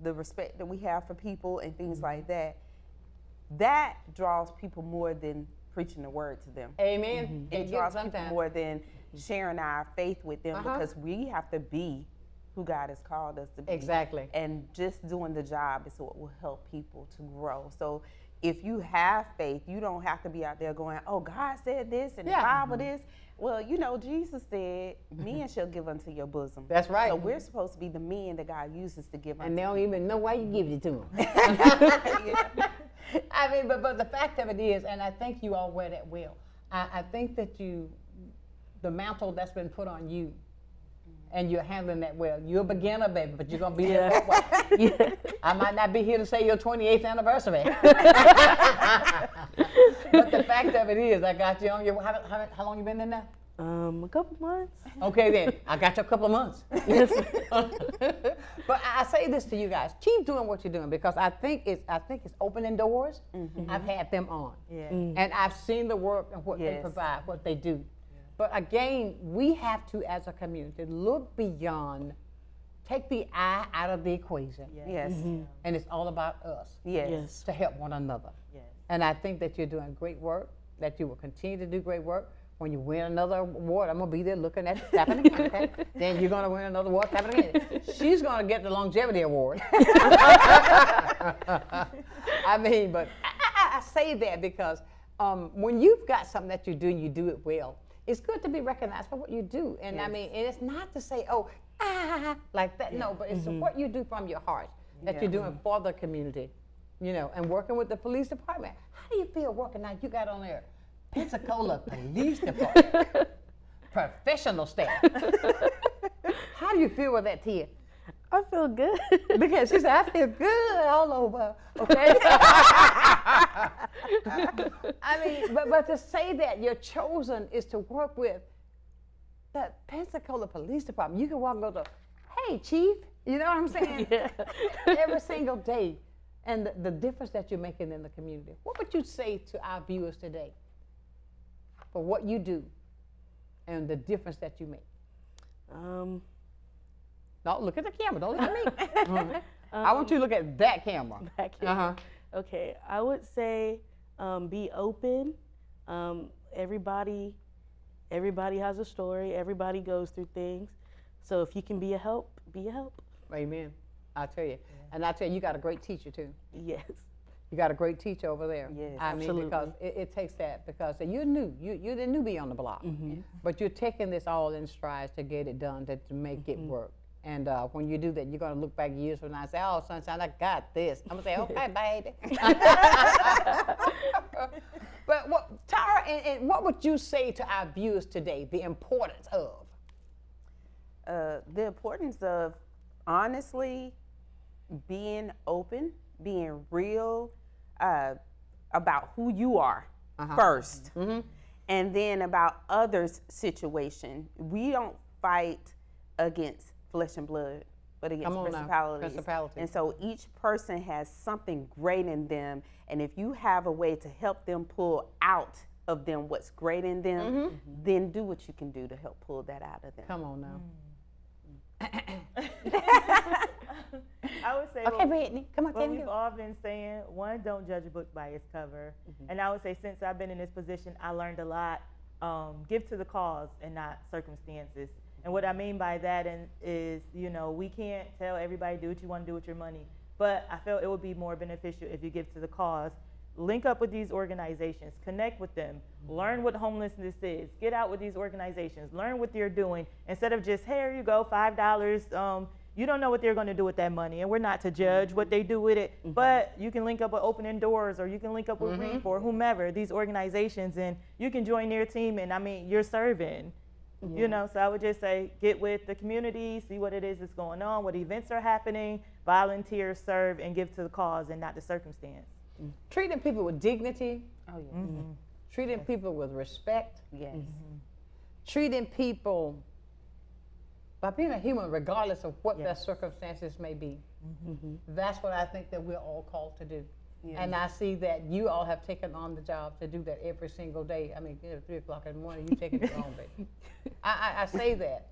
the respect that we have for people and things like that. That draws people more than preaching the word to them.
Amen.
It draws people more than sharing our faith with them, because we have to be who God has called us to be.
Exactly.
And just doing the job is what will help people to grow. So if you have faith, you don't have to be out there going, oh, God said this and the Bible this. Well, you know, Jesus said, men shall give unto your bosom.
That's right.
So we're supposed to be the men that God uses to give unto.
And they don't even know why you give it to them. I mean, but the fact of it is, and I think you all wear that well, I think that the mantle that's been put on you and you're handling that well. You're a beginner, baby, but you're gonna be there for a while. I might not be here to say your 28th anniversary, but the fact of it is, I got you on your. How long you been in there?
A couple months.
Okay, then I got you a couple of months. But I say this to you guys: keep doing what you're doing, because I think it's opening doors. I've had them on, and I've seen the work and what they provide, what they do. But again, we have to, as a community, look beyond, take the I out of the equation. And it's all about us. To help one another. And I think that you're doing great work, that you will continue to do great work. When you win another award, I'm gonna be there looking at you, tapping again, okay? Then you're gonna win another award, tapping again. She's gonna get the longevity award. I mean, but I say that because when you've got something that you do and you do it well, it's good to be recognized for what you do. And I mean, and it's not to say, oh, like that. No, but it's what you do from your heart, that you're doing for the community, you know, and working with the police department. How do you feel working now? You got on there, Pensacola Police Department, professional staff. How do you feel with that, Tia?
I feel good.
Because she said, I feel good all over, okay? I mean, but to say that you're chosen is to work with the Pensacola Police Department. You can walk and go to, hey, Chief, you know what I'm saying? Every single day. And the difference that you're making in the community. What would you say to our viewers today for what you do and the difference that you make? No, look at the camera. Don't look at me. I want you to look at that camera.
That camera. Okay, I would say be open. Everybody has a story. Everybody goes through things. So if you can be a help, be a help.
Amen. I tell you. And I tell you, you got a great teacher too.
Yes.
You got a great teacher over there.
Yes,
I mean,
absolutely.
because it takes that, because you're new. You're the newbie on the block. But you're taking this all in strides to get it done, to make it work. And when you do that, you're going to look back years from now and say, oh, Sonshine, I got this. I'm going to say, okay, baby. But Tara, and what would you say to our viewers today, the importance of?
The importance of, honestly, being open, being real about who you are first, and then about others' situation. We don't fight against flesh and blood, but against principalities. And so each person has something great in them, and if you have a way to help them pull out of them what's great in them, then do what you can do to help pull that out of them.
Come on now.
I would say,
okay, Brittney, come on,
what we've all been saying, one, don't judge a book by its cover. And I would say, since I've been in this position, I learned a lot. Give to the cause and not circumstances. And what I mean by that is, you know, we can't tell everybody do what you want to do with your money. But I feel it would be more beneficial if you give to the cause. Link up with these organizations, connect with them, learn what homelessness is, get out with these organizations, learn what they're doing, instead of just, here you go, $5. You don't know what they're going to do with that money, and we're not to judge what they do with it, but you can link up with Opening Doors, or you can link up with REAP or whomever, these organizations, and you can join their team, and I mean, you're serving. You know, so I would just say, get with the community, see what it is that's going on, what events are happening, volunteer, serve, and give to the cause and not the circumstance.
Treating people with dignity. Oh, yeah. Treating people with respect.
Yes.
Treating people by being a human regardless of what their circumstances may be. That's what I think that we're all called to do. And I see that you all have taken on the job to do that every single day. I mean, 3 o'clock in the morning, you taking it on, baby. I say that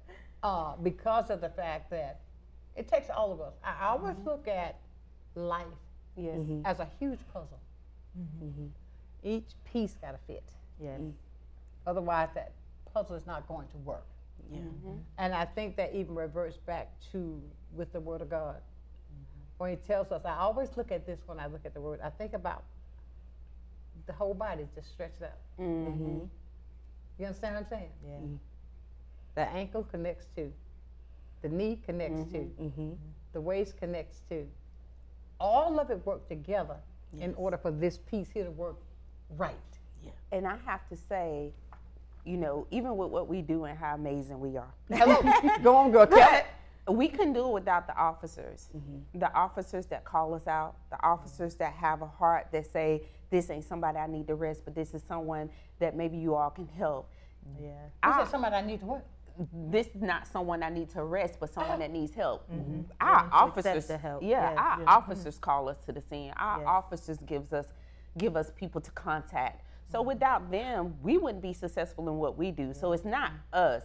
because of the fact that it takes all of us. I always look at life as a huge puzzle. Each piece got to fit. Otherwise, that puzzle is not going to work. And I think that even reverts back to with the Word of God. When he tells us, I always look at this when I look at the Word. I think about the whole body just stretched out. You understand what I'm saying? The ankle connects to, the knee connects to, the waist connects to. All of it work together in order for this piece here to work right.
And I have to say, you know, even with what we do and how amazing we are.
Hello, go on, girl. Tell it.
We couldn't do it without the officers. The officers that call us out, the officers that have a heart that say, this ain't somebody I need to arrest, but this is someone that maybe you all can help.
You said somebody I need to what?
This is not someone I need to arrest, but someone that needs help.
Yeah,
Our
to
officers,
accept the help.
our officers call us to the scene. Our officers give us people to contact. So without them, we wouldn't be successful in what we do. So it's not us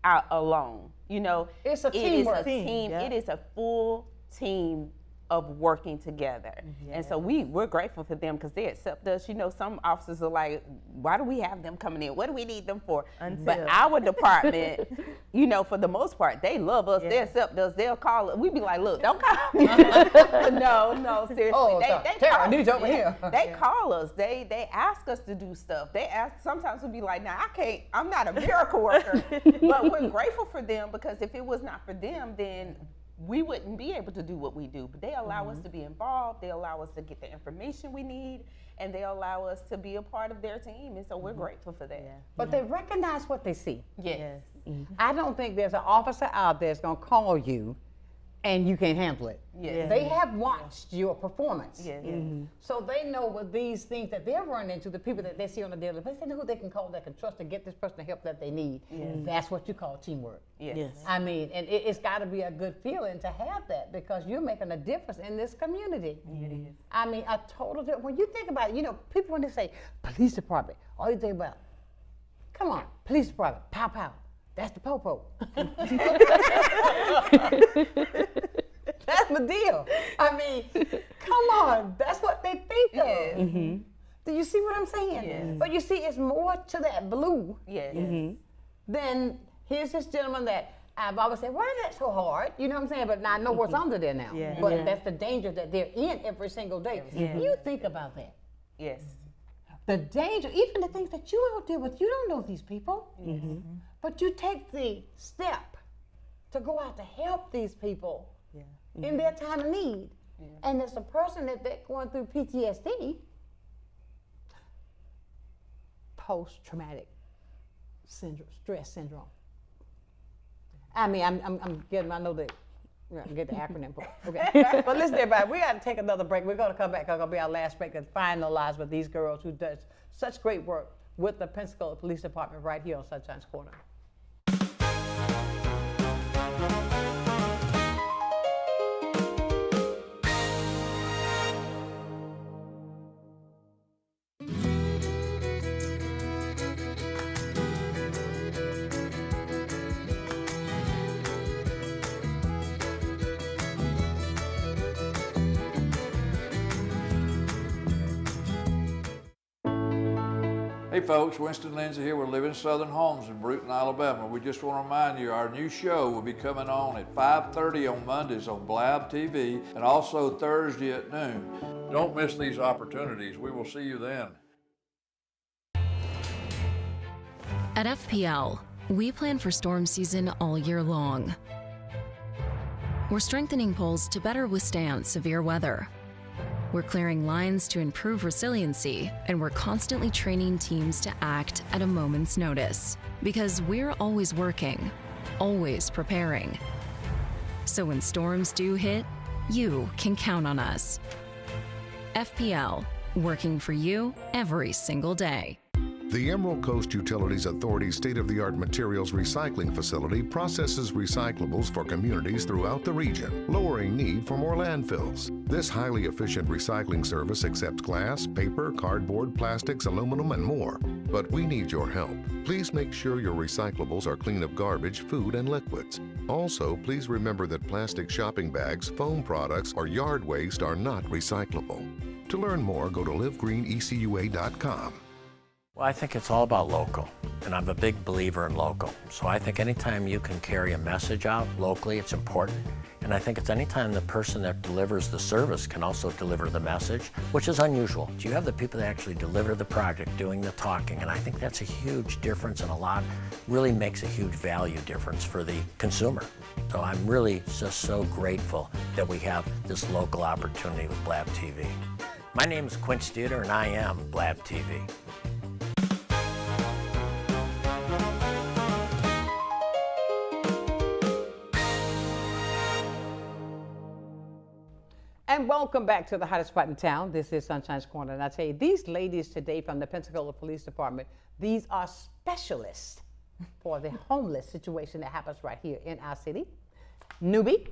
out alone. You know,
It's a teamwork.
team. It is a full team of working together. And so we're grateful for them because they accept us. You know, some officers are like, why do we have them coming in? What do we need them for? But our department, you know, for the most part, they love us. They accept us. They'll call us. We be like, look, don't call me. No, seriously.
Oh, Tara, I need you over here.
They call us. They ask us to do stuff. Sometimes we'll be like, nah, I can't, I'm not a miracle worker. But we're grateful for them because if it was not for them, then we wouldn't be able to do what we do. But they allow us to be involved, they allow us to get the information we need, and they allow us to be a part of their team. And so we're grateful for that.
But they recognize what they see.
Yes.
I don't think there's an officer out there that's gonna call you and you can't handle it.
Yes.
They have watched your performance.
Yes.
So they know what these things that they're running into, the people that they see on a daily basis, they know who they can call, that can trust to get this person the help that they need. That's what you call teamwork.
Yes.
I mean, and it's got to be a good feeling to have that because you're making a difference in this community.
It is.
I mean, a total difference. When you think about it, you know, people when they say police department, all you think about, come on, police department, pow pow, that's the po-po. That's the deal. I mean, come on, that's what they think of. Do you see what I'm saying?
Yes.
But you see, it's more to that blue
Yes.
than here's this gentleman that I've always said, why is that so hard? You know what I'm saying? But now I know what's under there now. But that's the danger that they're in every single day. You think about that.
Yes.
The danger, even the things that you all deal with, you don't know these people. But you take the step to go out to help these people in their time of need. And it's a person that they're going through PTSD, post-traumatic syndrome, stress syndrome. I mean, I'm getting, I know the, get the acronym for it. Okay. But listen, everybody, we got to take another break. We're going to come back. It's going to be our last break and finalize with these girls who does such great work with the Pensacola Police Department right here on Sunshine's Corner.
Hey folks, Winston Lindsay here with Living Southern Homes in Brewton, Alabama. We just want to remind you our new show will be coming on at 5:30 on Mondays on Blab TV and also Thursday at noon. Don't miss these opportunities. We will see you then.
At FPL, we plan for storm season all year long. We're strengthening poles to better withstand severe weather. We're clearing lines to improve resiliency, and we're constantly training teams to act at a moment's notice. Because we're always working, always preparing. So when storms do hit, you can count on us. FPL, working for you every single day.
The Emerald Coast Utilities Authority's state-of-the-art materials recycling facility processes recyclables for communities throughout the region, lowering need for more landfills. This highly efficient recycling service accepts glass, paper, cardboard, plastics, aluminum, and more. But we need your help. Please make sure your recyclables are clean of garbage, food, and liquids. Also, please remember that plastic shopping bags, foam products, or yard waste are not recyclable. To learn more, go to livegreenecua.com.
Well, I think it's all about local, and I'm a big believer in local. So I think anytime you can carry a message out locally, it's important. And I think it's anytime the person that delivers the service can also deliver the message, which is unusual. You have the people that actually deliver the project doing the talking, and I think that's a huge difference and really makes a huge value difference for the consumer. So I'm really just so grateful that we have this local opportunity with Blab TV. My name is Quint Studer, and I am Blab TV.
And welcome back to the hottest spot in town. This is Sunshine's Corner. And I tell you, these ladies today from the Pensacola Police Department, these are specialists for the homeless situation that happens right here in our city. Newbie.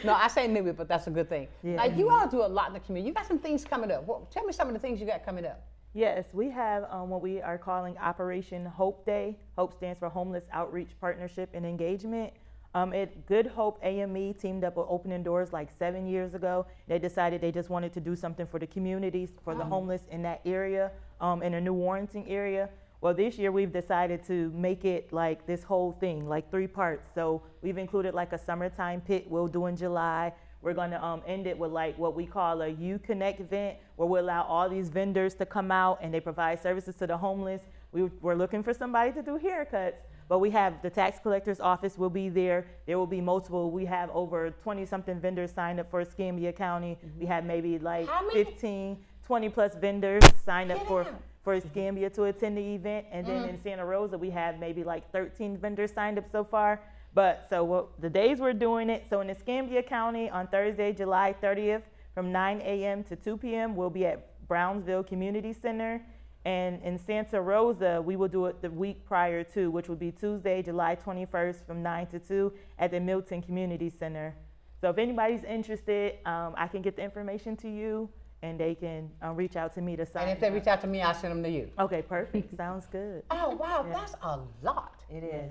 No, I say newbie, but that's a good thing. Yeah. Now, you all do a lot in the community. You got some things coming up. Well, tell me some of the things you got coming up.
Yes, we have what we are calling Operation Hope Day. Hope stands for Homeless Outreach Partnership and Engagement. At Good Hope AME teamed up with Opening Doors like 7 years ago. They decided they just wanted to do something for the communities, for the homeless in that area, in the New Warrington area. Well, this year we've decided to make it like this whole thing, like 3 parts. So we've included like a summertime pit we'll do in July. We're gonna end it with like what we call a You Connect event, where we allow all these vendors to come out and they provide services to the homeless. We're looking for somebody to do haircuts. But we have the tax collector's office will be there. There will be multiple. We have over 20-something vendors signed up for Escambia County. We have maybe like 15, 20-plus vendors signed up for Escambia to attend the event. And then in Santa Rosa, we have maybe like 13 vendors signed up so far. But so the days we're doing it, so in Escambia County on Thursday, July 30th, from 9 a.m. to 2 p.m., we'll be at Brownsville Community Center. And in Santa Rosa, we will do it the week prior to, which would be Tuesday, July 21st from 9 to 2 at the Milton Community Center. So if anybody's interested, I can get the information to you and they can reach out to me to sign.
And if they reach out to me, I'll send them to you.
Okay, perfect. Sounds good.
Oh, wow, that's a lot.
It is.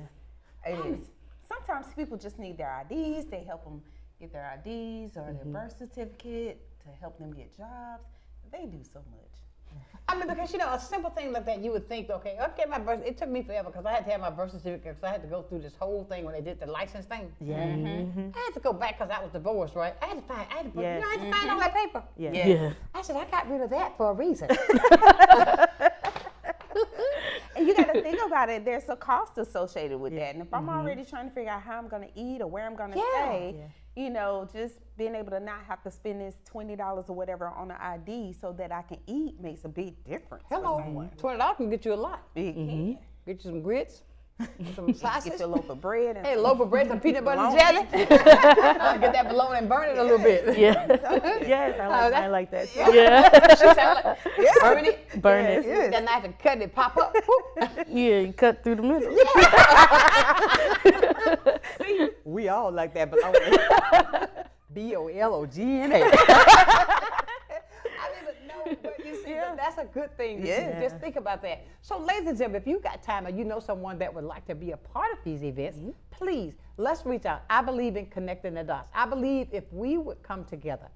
It is. Sometimes people just need their IDs. They help them get their IDs or their birth certificate to help them get jobs. They do so much.
I mean, because, you know, a simple thing like that, you would think, okay, my birth, it took me forever because I had to have my birth certificate because I had to go through this whole thing when they did the license thing.
Yeah.
I had to go back because I was divorced, right? I had to find all that paper.
Yeah. Yeah.
I said, I got rid of that for a reason.
And you got to think about it. There's a cost associated with that. And if I'm already trying to figure out how I'm going to eat or where I'm going to stay, you know, just being able to not have to spend this $20 or whatever on an ID so that I can eat makes a big difference.
Hello, $20 can get you a lot.
It can.
Get you some grits, some sausage.
Get you a loaf of bread. And
a loaf of bread, some peanut butter and jelly. Get that bologna and burn it a little bit.
Yeah. Yes, I like that. Yeah.
She sound like, burn it.
Burn it.
Then I have to cut it, pop up.
Yeah, you cut through the middle.
See, we all like that bologna. BOLOGNA. But you see, that's a good thing. Yeah. Just think about that. So, ladies and gentlemen, if you got time or you know someone that would like to be a part of these events, please, let's reach out. I believe in connecting the dots. I believe if we would come together,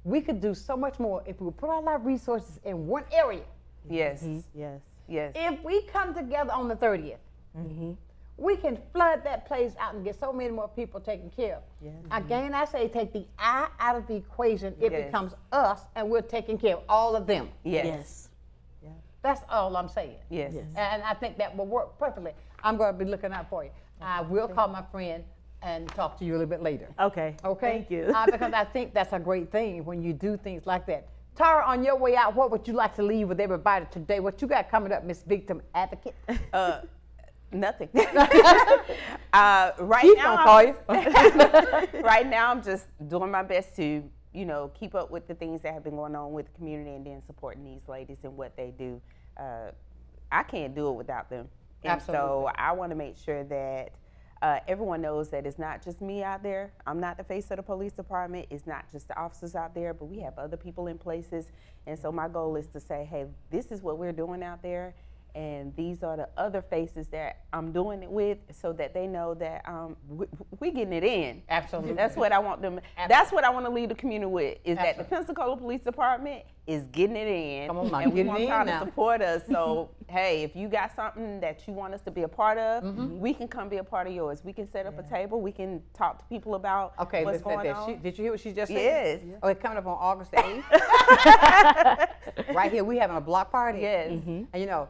we could do so much more if we would put all our resources in one area.
Yes.
Yes.
Yes.
If we come together on the 30th, we can flood that place out and get so many more people taken care of. Yes. Again, I say take the I out of the equation. It becomes us, and we're taking care of all of them.
Yes.
Yeah. That's all I'm saying.
Yes.
And I think that will work perfectly. I'm going to be looking out for you. I will call my friend and talk to you a little bit later.
Okay.
Okay?
Thank you.
Because I think that's a great thing when you do things like that. Tara, on your way out, what would you like to leave with everybody today? What you got coming up, Miss Victim Advocate?
Nothing. Right now, I'm just doing my best to, you know, keep up with the things that have been going on with the community and then supporting these ladies and what they do. I can't do it without them. And
Absolutely.
So I want to make sure that everyone knows that it's not just me out there. I'm not the face of the police department. It's not just the officers out there, but we have other people in places. And so my goal is to say, hey, this is what we're doing out there. And these are the other faces that I'm doing it with so that they know that we're getting it in.
Absolutely.
That's what I want them. That's what I want to leave the community with, is that the Pensacola Police Department is getting it in.
Come on,
and we
get
want
it in
y'all
now.
to support us. So, hey, if you got something that you want us to be a part of, we can come be a part of yours. We can set up a table. We can talk to people about what's going on.
Did you hear what she just said?
Yes.
Oh, it's coming up on August the 8th. Right here, we having a block party.
Yes.
And you know,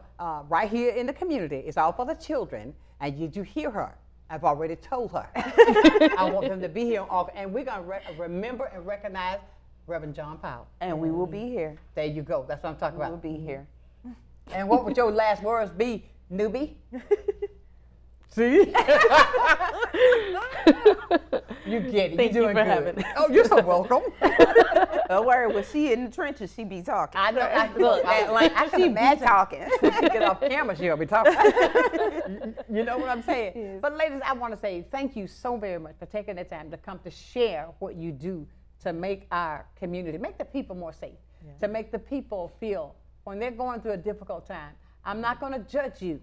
right here in the community, it's all for the children. And did you hear her? I've already told her. I want them to be here on August. And we're going to remember and recognize Reverend John Powell.
And we will be here.
There you go. That's what I'm talking about.
We will be here.
And what would your last words be, newbie? See? You get it.
Thank
You're
you
doing
for
good.
having me.
Oh, you're so welcome.
Don't worry, when she in the trenches, she be talking.
I know.
I can imagine talking.
Get off camera, she'll be talking. You know what I'm saying?
Yes.
But ladies, I want to say thank you so very much for taking the time to come to share what you do to make our community, make the people more safe, to make the people feel when they're going through a difficult time. I'm not going to judge you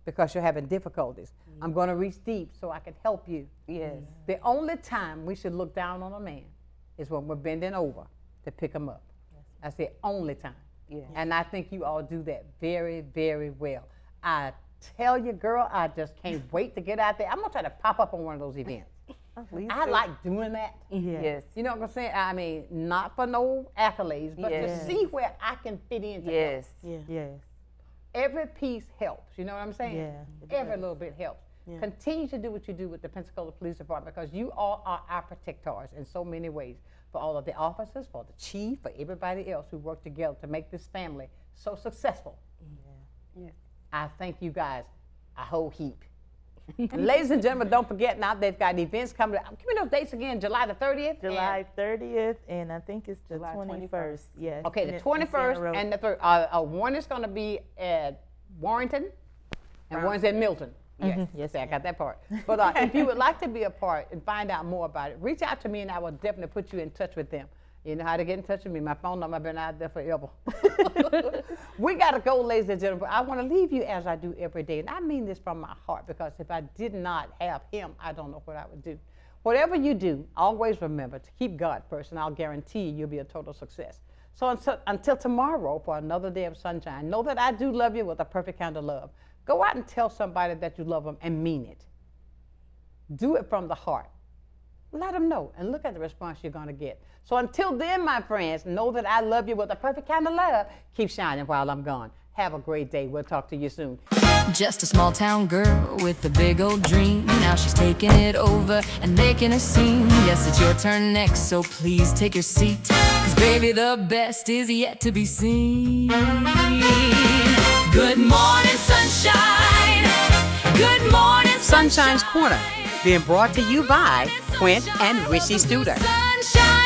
because you're having difficulties. I'm going to reach deep so I can help you.
Yes.
The only time we should look down on a man is when we're bending over to pick him up. That's the only time.
Yes.
And I think you all do that very, very well. I tell you, girl, I just can't wait to get out there. I'm going to try to pop up on one of those events. I like doing that.
Yes.
You know what I'm saying? I mean, not for no accolades, but to see where I can fit into
Yes.
Yes.
every piece helps. You know what I'm saying?
Yeah.
Every little bit helps.
Yeah.
Continue to do what you do with the Pensacola Police Department because you all are our protectors in so many ways. For all of the officers, for the chief, for everybody else who work together to make this family so successful.
Yeah.
I thank you guys a whole heap. Ladies and gentlemen, don't forget now they've got events coming. Give me those dates again. July the 30th?
July 30th, and I think it's the
July
21st. Yes.
Okay, the
in
21st and the 3rd. One is going to be at Warrington, and one's at Milton. Yes,
Yes,
I got that part. But if you would like to be a part and find out more about it, reach out to me and I will definitely put you in touch with them. You know how to get in touch with me. My phone number has been out there forever. We got to go, ladies and gentlemen. I want to leave you as I do every day. And I mean this from my heart because if I did not have him, I don't know what I would do. Whatever you do, always remember to keep God first, and I'll guarantee you'll be a total success. So until tomorrow for another day of sunshine, know that I do love you with a perfect kind of love. Go out and tell somebody that you love them and mean it. Do it from the heart. Let them know and look at the response you're going to get. So until then, my friends, know that I love you with a perfect kind of love. Keep shining while I'm gone. Have a great day. We'll talk to you soon.
Just a small town girl with a big old dream. Now she's taking it over and making a scene. Yes, it's your turn next, so please take your seat. 'Cause baby, the best is yet to be seen. Good morning, sunshine. Good morning,
Sunshine's Corner, being brought to you by Quint and Richie Studer.
sunshine.